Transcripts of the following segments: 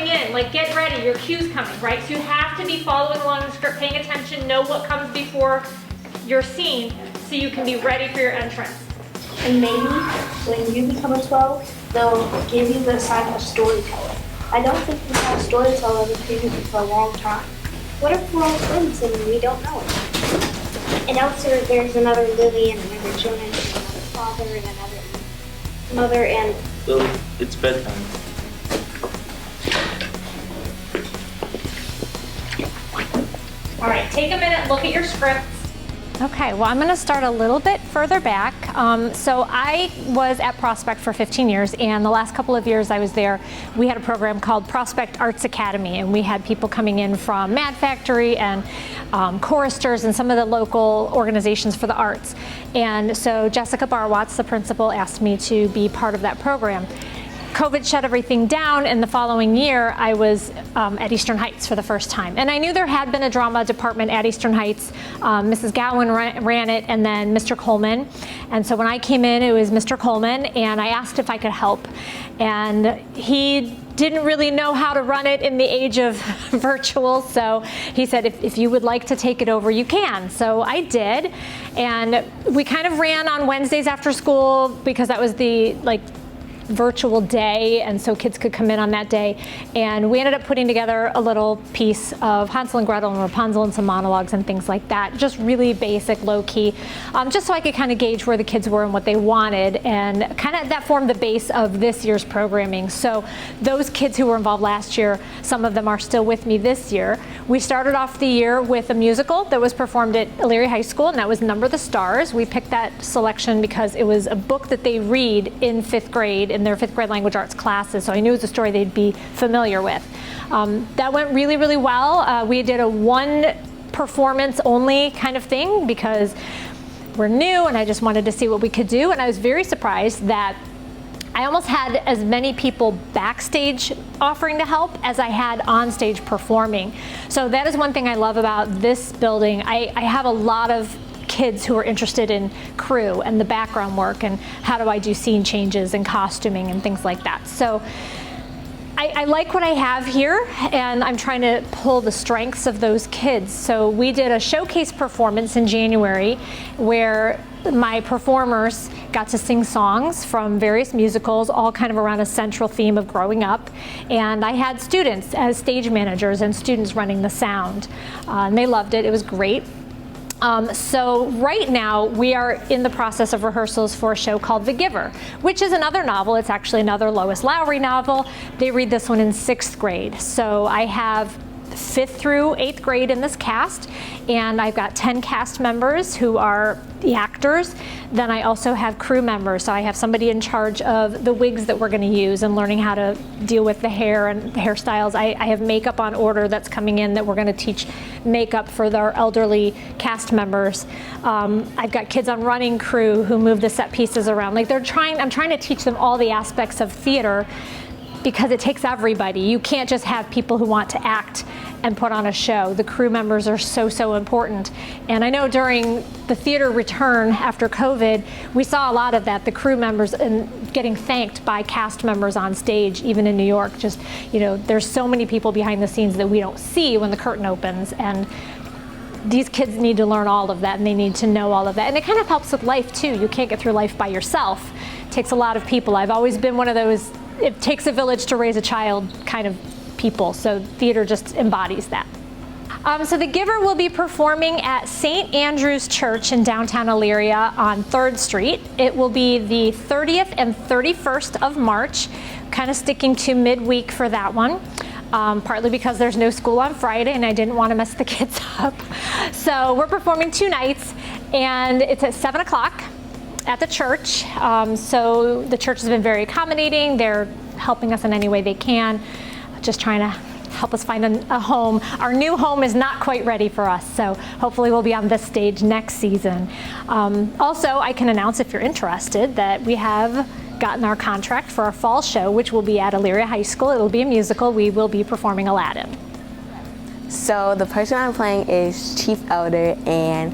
coming in, like get ready, your cue's coming, right? So you have to be following along the script, paying attention, know what comes before your scene so you can be ready for your entrance. And maybe when you become a 12, they'll give you the assignment of storyteller. I don't think we've had a storyteller in the community for a long time. What if we're all friends and we don't know it? And also there's another Lily and another Jonah and another father and another mother and... Lily, it's bedtime. All right, take a minute, look at your scripts. Okay, well, I'm going to start a little bit further back. So I was at Prospect for 15 years, and the last couple of years I was there, we had a program called Prospect Arts Academy, and we had people coming in from Mad Factory and choristers and some of the local organizations for the arts. And so Jessica Barwatz, the principal, asked me to be part of that program. COVID shut everything down, and the following year I was at Eastern Heights for the first time. And I knew there had been a drama department at Eastern Heights. Mrs. Gowan ran it, and then Mr. Coleman. And so when I came in, it was Mr. Coleman, and I asked if I could help. And he didn't really know how to run it in the age of virtual, so he said, if you would like to take it over, you can. So I did, and we kind of ran on Wednesdays after school because that was the virtual day, and so kids could come in on that day. And we ended up putting together a little piece of Hansel and Gretel and Rapunzel and some monologues and things like that, just really basic, low-key, just so I could kind of gauge where the kids were and what they wanted, and kind of that formed the base of this year's programming. So those kids who were involved last year, some of them are still with me this year. We started off the year with a musical that was performed at Elyria High School, and that was Number the Stars. We picked that selection because it was a book that they read in 5th grade in their 5th grade language arts classes, so I knew it was a story they'd be familiar with. That went really, really well. We did a one performance only kind of thing because we're new and I just wanted to see what we could do, and I was very surprised that I almost had as many people backstage offering to help as I had on stage performing. So that is one thing I love about this building. I have a lot of kids who are interested in crew and the background work and how do I do scene changes and costuming and things like that. So I like what I have here, and I'm trying to pull the strengths of those kids. So we did a showcase performance in January where my performers got to sing songs from various musicals, all kind of around a central theme of growing up. And I had students as stage managers and students running the sound. And they loved it. It was great. So right now we are in the process of rehearsals for a show called The Giver, which is another novel. It's actually another Lois Lowry novel. They read this one in 6th grade. So I have 5th through 8th grade in this cast, and I've got 10 cast members who are the actors. Then I also have crew members, so I have somebody in charge of the wigs that we're going to use and learning how to deal with the hair and the hairstyles. I have makeup on order that's coming in that we're going to teach makeup for our elderly cast members. I've got kids on running crew who move the set pieces around. I'm trying to teach them all the aspects of theater, because it takes everybody. You can't just have people who want to act and put on a show. The crew members are so, so important. And I know during the theater return after COVID, we saw a lot of that, the crew members and getting thanked by cast members on stage, even in New York. Just, there's so many people behind the scenes that we don't see when the curtain opens. And these kids need to learn all of that, and they need to know all of that. And it kind of helps with life too. You can't get through life by yourself. It takes a lot of people. I've always been one of those, it takes a village to raise a child kind of people. So theater just embodies that. So The Giver will be performing at St. Andrew's Church in downtown Elyria on 3rd Street. It will be the 30th and 31st of March, kind of sticking to midweek for that one. Partly because there's no school on Friday and I didn't want to mess the kids up. So we're performing 2 nights, and it's at 7 o'clock at the church. So the church has been very accommodating. They're helping us in any way they can, just trying to help us find a home. Our new home is not quite ready for us, so hopefully we'll be on this stage next season. Also, I can announce, if you're interested, that we have gotten our contract for our fall show, which will be at Elyria High School. It'll be a musical. We will be performing Aladdin. So the person I'm playing is Chief Elder, and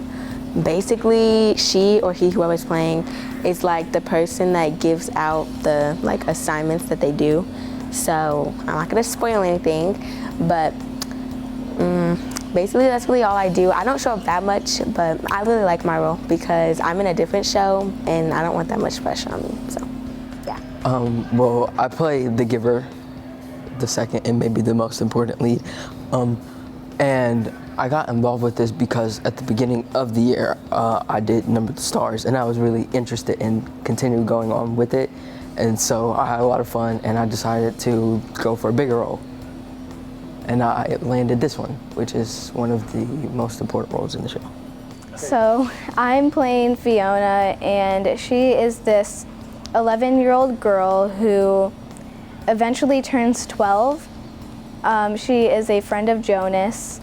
basically she or he, whoever's playing, is like the person that gives out the assignments that they do. So I'm not gonna spoil anything, but basically that's really all I do. I don't show up that much, but I really like my role because I'm in a different show and I don't want that much pressure on me, so yeah. Well, I play the giver, the second and maybe the most important lead. And I got involved with this because at the beginning of the year, I did Number the Stars, and I was really interested in continuing going on with it. And so I had a lot of fun, and I decided to go for a bigger role. And I landed this one, which is one of the most important roles in the show. So I'm playing Fiona, and she is this 11-year-old girl who eventually turns 12. She is a friend of Jonas.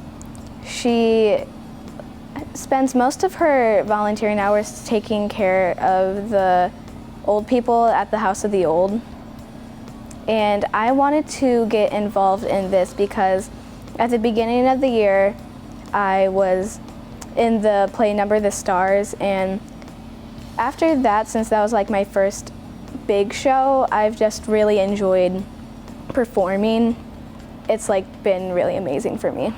She spends most of her volunteering hours taking care of the old people at the House of the Old. And I wanted to get involved in this because at the beginning of the year, I was in the play Number the Stars, and after that, since that was like my first big show, I've just really enjoyed performing. It's like been really amazing for me.